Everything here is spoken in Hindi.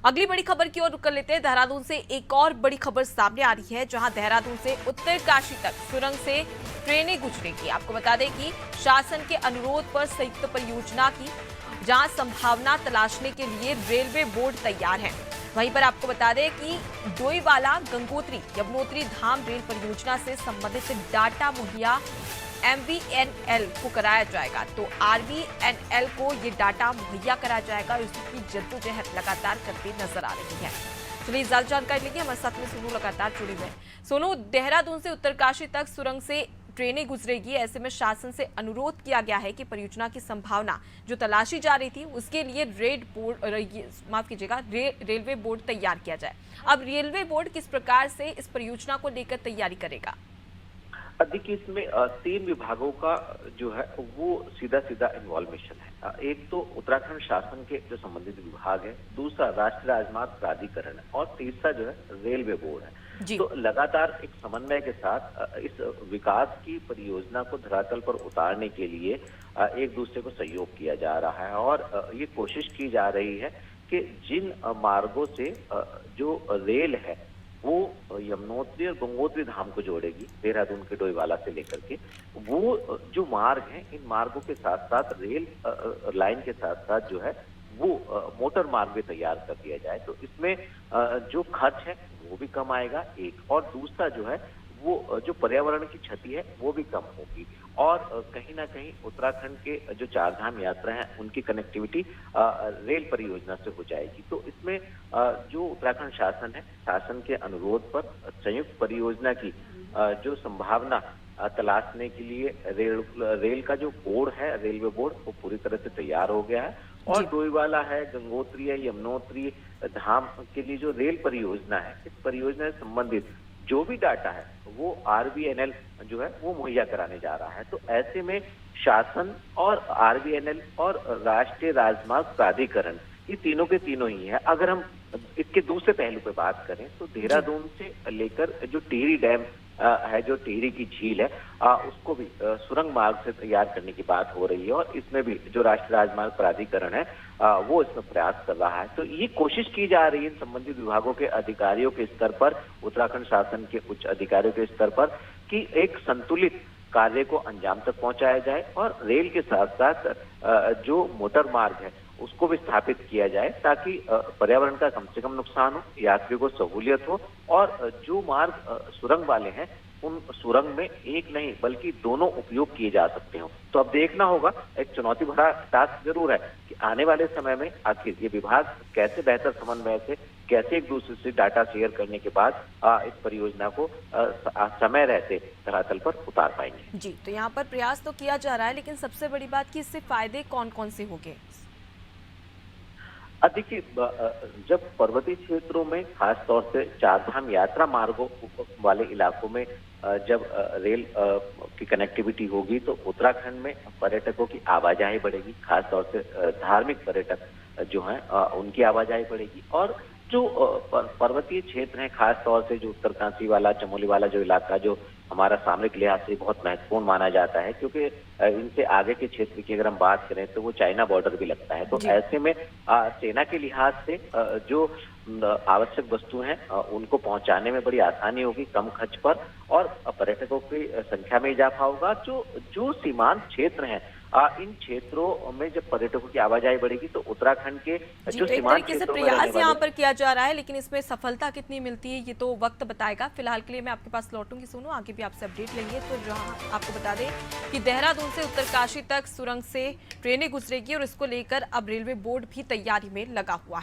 अगली बड़ी खबर की ओर रुक कर लेते हैं। देहरादून से एक और बड़ी खबर सामने आ रही है, जहां देहरादून से उत्तरकाशी तक सुरंग से ट्रेनें गुजरेंगी। आपको बता दें कि शासन के अनुरोध पर संयुक्त परियोजना की जहां संभावना तलाशने के लिए रेलवे बोर्ड तैयार है। वहीं पर आपको बता दें कि डोईवाला गंगोत्री यमुनोत्री धाम रेल परियोजना से संबंधित डाटा मुहैया MVNL को कराया जाएगा। तो RVNL को ये डाटा मुहैया कराया जाएगा और इसकी जद्दोजहद लगातार करती नजर आ रही है। चलिए ज्यादा जानकारी लेंगे, हमारे साथ में सोनू लगातार जुड़े हुए हैं। सोनू, देहरादून से उत्तरकाशी तक सुरंग से ट्रेनें गुजरेगी, ऐसे में शासन से अनुरोध किया गया है कि परियोजना की संभावना जो तलाशी जा रही थी उसके लिए रेलवे बोर्ड तैयार किया जाए। अब रेलवे बोर्ड किस प्रकार से इस परियोजना को लेकर तैयारी करेगा? देखिए, इसमें 3 विभागों का जो है वो सीधा इन्वॉल्वेशन है। एक तो उत्तराखंड शासन के जो संबंधित विभाग है, दूसरा राष्ट्रीय राजमार्ग प्राधिकरण है और तीसरा जो है रेलवे बोर्ड है। तो लगातार एक समन्वय के साथ इस विकास की परियोजना को धरातल पर उतारने के लिए एक दूसरे को सहयोग किया जा रहा है और ये कोशिश की जा रही है कि जिन मार्गों से जो रेल है वो यमुनोत्री और गंगोत्री धाम को जोड़ेगी, देहरादून के डोईवाला से लेकर के, वो जो मार्ग हैं, इन मार्गों के साथ साथ रेल लाइन के साथ साथ जो है वो मोटर मार्ग भी तैयार कर दिया जाए। तो इसमें जो खर्च है वो भी कम आएगा एक, और दूसरा जो है वो जो पर्यावरण की क्षति है वो भी कम होगी और कहीं ना कहीं उत्तराखंड के जो 4 धाम यात्रा है उनकी कनेक्टिविटी रेल परियोजना से हो जाएगी। तो इसमें जो उत्तराखंड शासन है, शासन के अनुरोध पर संयुक्त परियोजना की जो संभावना तलाशने के लिए रेल का जो बोर्ड है, रेलवे बोर्ड, वो पूरी तरह से तैयार हो गया है और डोईवाला है, गंगोत्री है, यमुनोत्री धाम के लिए जो रेल परियोजना है, इस परियोजना से संबंधित जो भी डाटा है वो RVNL जो है वो मुहैया कराने जा रहा है। तो ऐसे में शासन और RVNL और राष्ट्रीय राजमार्ग प्राधिकरण, ये तीनों के तीनों ही है। अगर हम इसके दूसरे पहलू पे बात करें तो देहरादून से लेकर जो टिहरी डैम है, जो टिहरी की झील है, उसको भी सुरंग मार्ग से तैयार करने की बात हो रही है और इसमें भी जो राष्ट्रीय राजमार्ग प्राधिकरण है वो इसमें प्रयास कर रहा है। तो ये कोशिश की जा रही है संबंधित विभागों के अधिकारियों के स्तर पर, उत्तराखंड शासन के उच्च अधिकारियों के स्तर पर, कि एक संतुलित कार्य को अंजाम तक पहुंचाया जाए और रेल के साथ साथ जो मोटर मार्ग है उसको भी स्थापित किया जाए ताकि पर्यावरण का कम से कम नुकसान हो, यात्रियों को सहूलियत हो और जो मार्ग सुरंग वाले हैं उन सुरंग में एक नहीं बल्कि दोनों उपयोग किए जा सकते हो। तो अब देखना होगा, एक चुनौती भरा टास्क जरूर है कि आने वाले समय में आखिर ये विभाग कैसे बेहतर समन्वय से, कैसे एक दूसरे से डाटा शेयर करने के बाद इस परियोजना को समय रहते धरातल पर उतार पाएंगे। जी, तो यहाँ पर प्रयास तो किया जा रहा है, लेकिन सबसे बड़ी बात कि इससे फायदे कौन कौन से होंगे? देखिए, जब पर्वतीय क्षेत्रों में खास तौर से 4 धाम यात्रा मार्गों वाले इलाकों में जब रेल की कनेक्टिविटी होगी तो उत्तराखंड में पर्यटकों की आवाजाही बढ़ेगी, खास तौर से धार्मिक पर्यटक जो हैं उनकी आवाजाही बढ़ेगी और जो पर्वतीय क्षेत्र हैं, खास तौर से जो उत्तरकाशी वाला, चमोली वाला जो इलाका, जो हमारा सामरिक लिहाज से बहुत महत्वपूर्ण माना जाता है क्योंकि इनसे आगे के क्षेत्र की अगर हम बात करें तो वो चाइना बॉर्डर भी लगता है। तो ऐसे में सेना के लिहाज से जो आवश्यक वस्तु हैं उनको पहुंचाने में बड़ी आसानी होगी, कम खर्च पर, और पर्यटकों की संख्या में इजाफा होगा। जो सीमांत क्षेत्र हैं, इन क्षेत्रों में जब पर्यटकों की आवाजाही बढ़ेगी तो उत्तराखंड के जो सीमांत क्षेत्रों में प्रयास यहाँ पर किया जा रहा है, लेकिन इसमें सफलता कितनी मिलती है ये तो वक्त बताएगा। फिलहाल के लिए मैं आपके पास लौटूंगी सोनू, आगे भी आपसे अपडेट लेंगे। तो जहाँ आपको बता दें कि देहरादून से उत्तरकाशी तक सुरंग से ट्रेनें गुजरेगी और इसको लेकर अब रेलवे बोर्ड भी तैयारी में लगा हुआ है।